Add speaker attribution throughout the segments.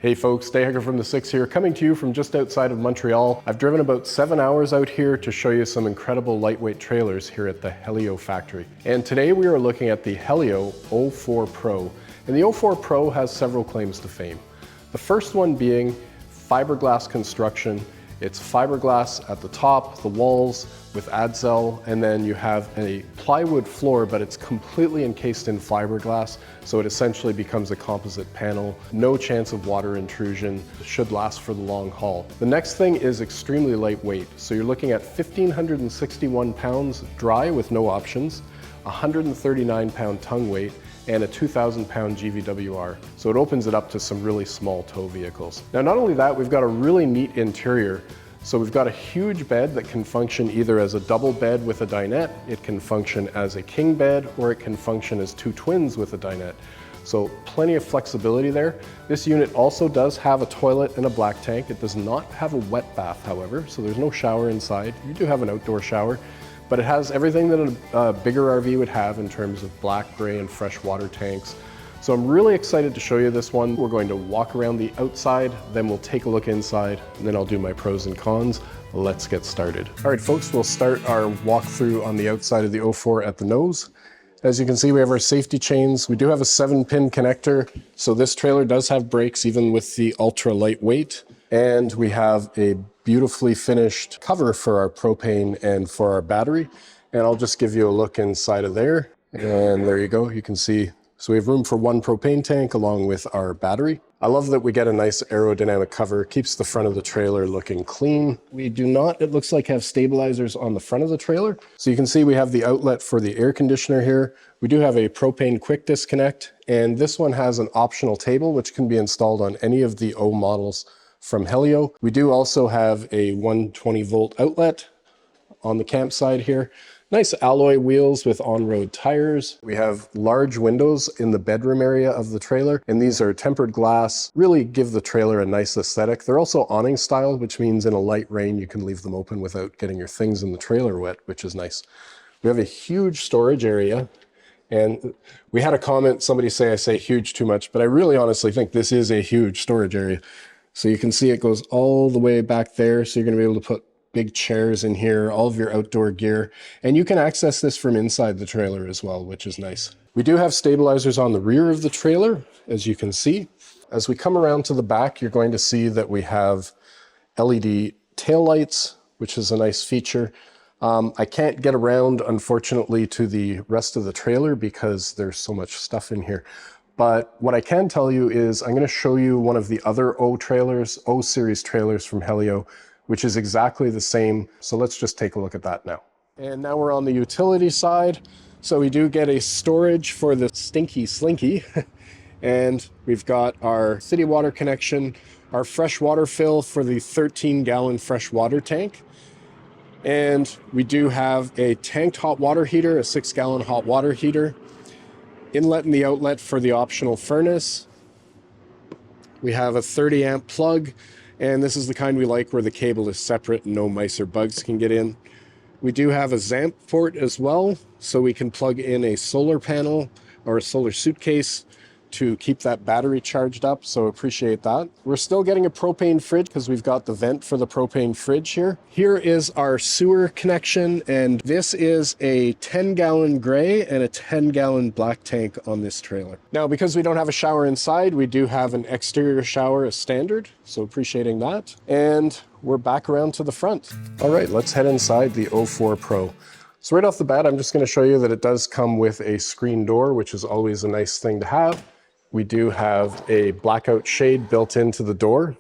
Speaker 1: Hey folks, Dayhacker from the 6 here, coming to you from just outside of Montreal. I've driven about 7 hours out here to show you some incredible lightweight trailers here at the Helio factory. And today we are looking at the Helio O4 Pro. And the O4 Pro has several claims to fame. The first one being fiberglass construction. It's fiberglass at the top, the walls with Adzel, and then you have a plywood floor, but it's completely encased in fiberglass, so it essentially becomes a composite panel. No chance of water intrusion, should last for the long haul. The next thing is extremely lightweight, so you're looking at 1,561 pounds dry with no options, 139 pound tongue weight, and a 2,000 pound GVWR. So it opens it up to some really small tow vehicles. Now, not only that, we've got a really neat interior. So we've got a huge bed that can function either as a double bed with a dinette, it can function as a king bed, or it can function as two twins with a dinette. So plenty of flexibility there. This unit also does have a toilet and a black tank. It does not have a wet bath, however, so there's no shower inside. You do have an outdoor shower, but it has everything that a bigger RV would have in terms of black, gray, and fresh water tanks. So I'm really excited to show you this one. We're going to walk around the outside, then we'll take a look inside, and then I'll do my pros and cons. Let's get started. All right, folks, we'll start our walkthrough on the outside of the O4 at the nose. As you can see, we have our safety chains. We do have a 7-pin connector, so this trailer does have brakes even with the ultra lightweight. And we have a beautifully finished cover for our propane and for our battery. And I'll just give you a look inside of there. And there you go, you can see. So we have room for one propane tank along with our battery. I love that we get a nice aerodynamic cover, keeps the front of the trailer looking clean. We do not, it looks like, have stabilizers on the front of the trailer. So you can see we have the outlet for the air conditioner here. We do have a propane quick disconnect, and this one has an optional table which can be installed on any of the O models from Helio. We do also have a 120 volt outlet on the campsite here. Nice alloy wheels with on-road tires. We have large windows in the bedroom area of the trailer, and these are tempered glass, really give the trailer a nice aesthetic. They're also awning style, which means in a light rain you can leave them open without getting your things in the trailer wet, which is nice. We have a huge storage area, and we had a comment, somebody say I say huge too much, but I really honestly think this is a huge storage area. So you can see it goes all the way back there, so you're going to be able to put big chairs in here, all of your outdoor gear, and you can access this from inside the trailer as well, which is nice. We do have stabilizers on the rear of the trailer, as you can see. As we come around to the back, you're going to see that we have LED taillights, which is a nice feature. I can't get around, unfortunately, to the rest of the trailer because there's so much stuff in here. But what I can tell you is I'm going to show you one of the other O series trailers from Helio, which is exactly the same. So let's just take a look at that now. And now we're on the utility side. So we do get a storage for the stinky slinky. And we've got our city water connection, our fresh water fill for the 13-gallon fresh water tank. And we do have a tanked hot water heater, a 6-gallon hot water heater, inlet and the outlet for the optional furnace. We have a 30 amp plug, and this is the kind we like where the cable is separate and no mice or bugs can get in. We do have a ZAMP port as well, so we can plug in a solar panel or a solar suitcase to keep that battery charged up, so appreciate that. We're still getting a propane fridge because we've got the vent for the propane fridge here. Here is our sewer connection, and this is a 10-gallon gray and a 10-gallon black tank on this trailer. Now, because we don't have a shower inside, we do have an exterior shower as standard, so appreciating that. And we're back around to the front. All right, let's head inside the O4 Pro. So right off the bat, I'm just going to show you that it does come with a screen door, which is always a nice thing to have. We do have a blackout shade built into the door.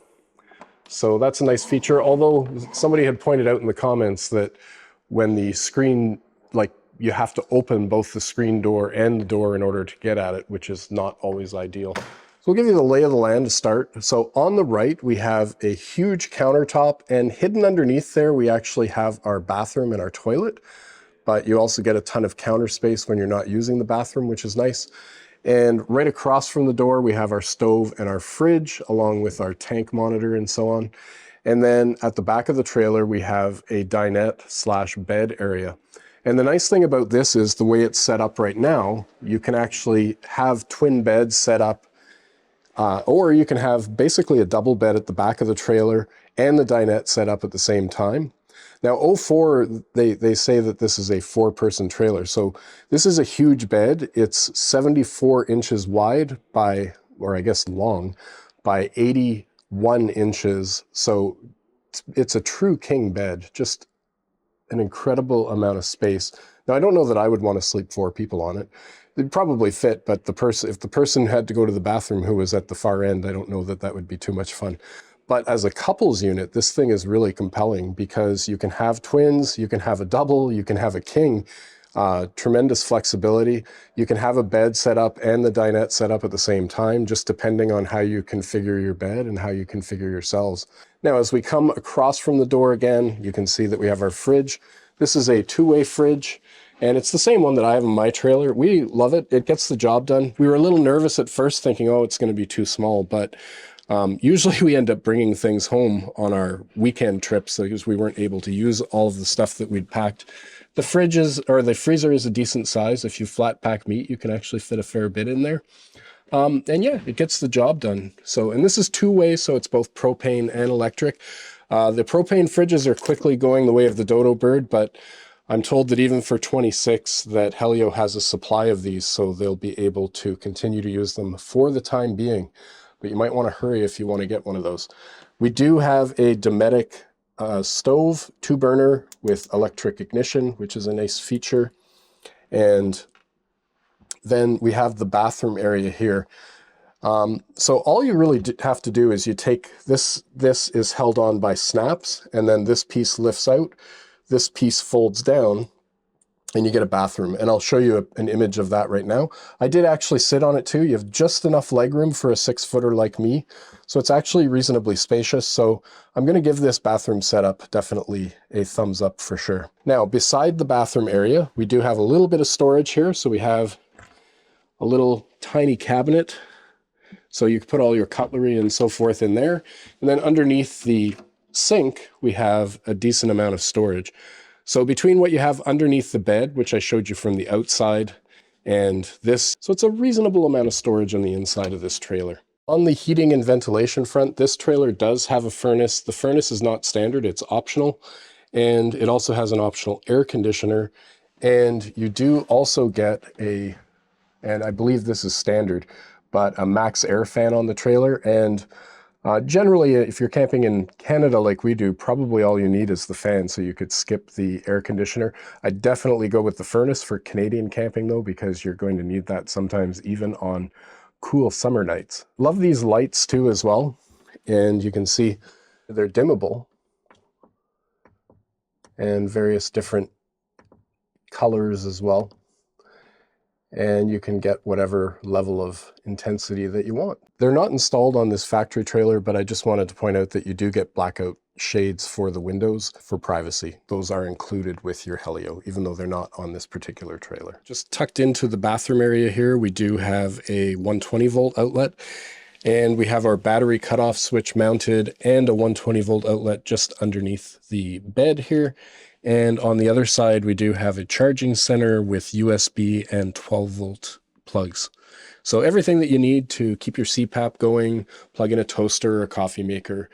Speaker 1: So that's a nice feature, although somebody had pointed out in the comments that when the screen, like, you have to open both the screen door and the door in order to get at it, which is not always ideal. So we'll give you the lay of the land to start. So on the right, we have a huge countertop, and hidden underneath there, we actually have our bathroom and our toilet, but you also get a ton of counter space when you're not using the bathroom, which is nice. And right across from the door, we have our stove and our fridge, along with our tank monitor and so on. And then at the back of the trailer, we have a dinette / bed area. And the nice thing about this is the way it's set up right now, you can actually have twin beds set up Or you can have basically a double bed at the back of the trailer and the dinette set up at the same time. Now, O4, they say that this is a 4-person trailer. So this is a huge bed. It's 74 inches wide by, or I guess long, by 81 inches. So it's a true king bed, just an incredible amount of space. Now, I don't know that I would want to sleep 4 people on it. It'd probably fit, but if the person had to go to the bathroom who was at the far end, I don't know that that would be too much fun. But as a couples unit, this thing is really compelling because you can have twins, you can have a double, you can have a king, tremendous flexibility. You can have a bed set up and the dinette set up at the same time, just depending on how you configure your bed and how you configure yourselves. Now, as we come across from the door again, you can see that we have our fridge. This is a 2-way fridge, and it's the same one that I have in my trailer. We love it. It gets the job done. We were a little nervous at first thinking, oh, it's going to be too small, but usually we end up bringing things home on our weekend trips because we weren't able to use all of the stuff that we'd packed. The freezer is a decent size. If you flat pack meat, you can actually fit a fair bit in there. And yeah, it gets the job done. So, and this is 2-way, so it's both propane and electric. The propane fridges are quickly going the way of the dodo bird, but I'm told that even for 26 that Helio has a supply of these, so they'll be able to continue to use them for the time being. But you might want to hurry if you want to get one of those. We do have a Dometic stove, 2-burner with electric ignition, which is a nice feature. And then we have the bathroom area here. So all you really have to do is you take this is held on by snaps, and then this piece lifts out, this piece folds down, and you get a bathroom. And I'll show you an image of that right now. I did actually sit on it too. You have just enough legroom for a 6-footer like me. So it's actually reasonably spacious. So I'm going to give this bathroom setup definitely a thumbs up for sure. Now, beside the bathroom area, we do have a little bit of storage here. So we have a little tiny cabinet. So you can put all your cutlery and so forth in there. And then underneath the sink, we have a decent amount of storage. So between what you have underneath the bed, which I showed you from the outside, and this, so it's a reasonable amount of storage on the inside of this trailer. On the heating and ventilation front, this trailer does have a furnace. The furnace is not standard, it's optional. And it also has an optional air conditioner. And you do also get and I believe this is standard, but a max air fan on the trailer. And generally, if you're camping in Canada like we do, probably all you need is the fan, so you could skip the air conditioner. I'd definitely go with the furnace for Canadian camping though, because you're going to need that sometimes even on cool summer nights. Love these lights too as well. And you can see they're dimmable and various different colors as well. And you can get whatever level of intensity that you want. They're not installed on this factory trailer, but I just wanted to point out that you do get blackout shades for the windows for privacy. Those are included with your Helio, even though they're not on this particular trailer. Just tucked into the bathroom area here, we do have a 120 volt outlet, and we have our battery cutoff switch mounted and a 120 volt outlet just underneath the bed here. And on the other side, we do have a charging center with USB and 12 volt plugs. So everything that you need to keep your CPAP going, plug in a toaster or a coffee maker.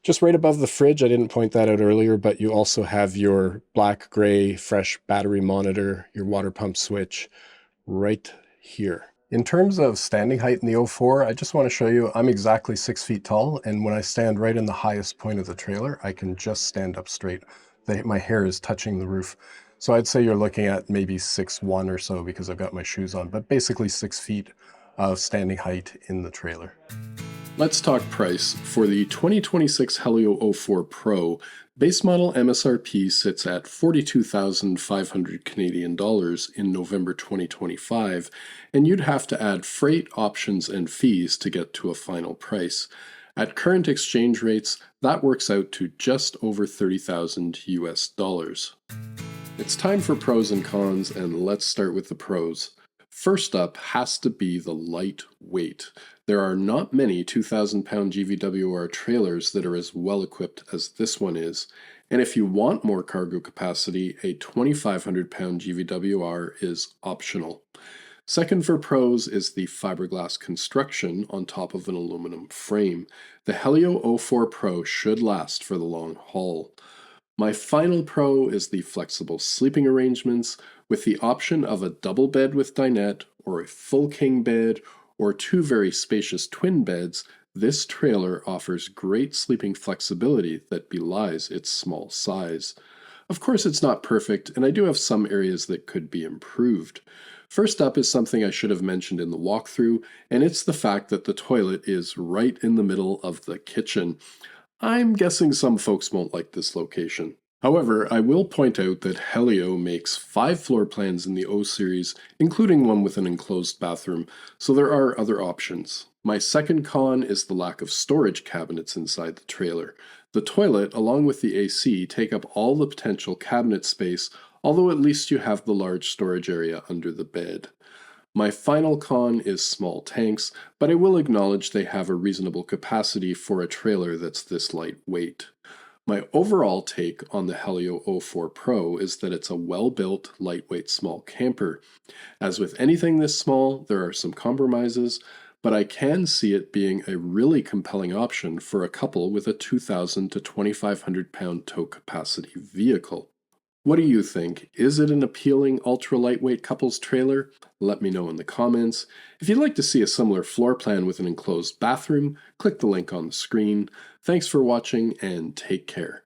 Speaker 1: Just right above the fridge, I didn't point that out earlier, but you also have your black, gray, fresh battery monitor, your water pump switch right here. In terms of standing height in the O4, I just want to show you I'm exactly 6 feet tall, and when I stand right in the highest point of the trailer, I can just stand up straight. My hair is touching the roof. So I'd say you're looking at maybe 6'1" or so because I've got my shoes on, but basically 6 feet of standing height in the trailer. Let's talk price. For the 2026 Helio O4 Pro, base model MSRP sits at 42,500 Canadian dollars in November 2025, and you'd have to add freight, options, and fees to get to a final price. At current exchange rates, that works out to just over 30,000 US dollars. It's time for pros and cons, and let's start with the pros. First up has to be the light weight. There are not many 2,000-pound GVWR trailers that are as well equipped as this one is, and if you want more cargo capacity, a 2,500-pound GVWR is optional. Second for pros is the fiberglass construction on top of an aluminum frame. The Helio O4 Pro should last for the long haul. My final pro is the flexible sleeping arrangements with the option of a double bed with dinette or a full king bed or two very spacious twin beds. This trailer offers great sleeping flexibility that belies its small size. Of course, it's not perfect, and I do have some areas that could be improved. First up is something I should have mentioned in the walkthrough, and it's the fact that the toilet is right in the middle of the kitchen. I'm guessing some folks won't like this location. However, I will point out that Helio makes 5 floor plans in the O series, including one with an enclosed bathroom, so there are other options. My second con is the lack of storage cabinets inside the trailer. The toilet, along with the AC, take up all the potential cabinet space, although at least you have the large storage area under the bed. My final con is small tanks, but I will acknowledge they have a reasonable capacity for a trailer that's this lightweight. My overall take on the Helio O4 Pro is that it's a well-built, lightweight small camper. As with anything this small, there are some compromises, but I can see it being a really compelling option for a couple with a 2,000 to 2,500 pound tow capacity vehicle. What do you think? Is it an appealing ultra lightweight couples trailer? Let me know in the comments. If you'd like to see a similar floor plan with an enclosed bathroom, click the link on the screen. Thanks for watching and take care.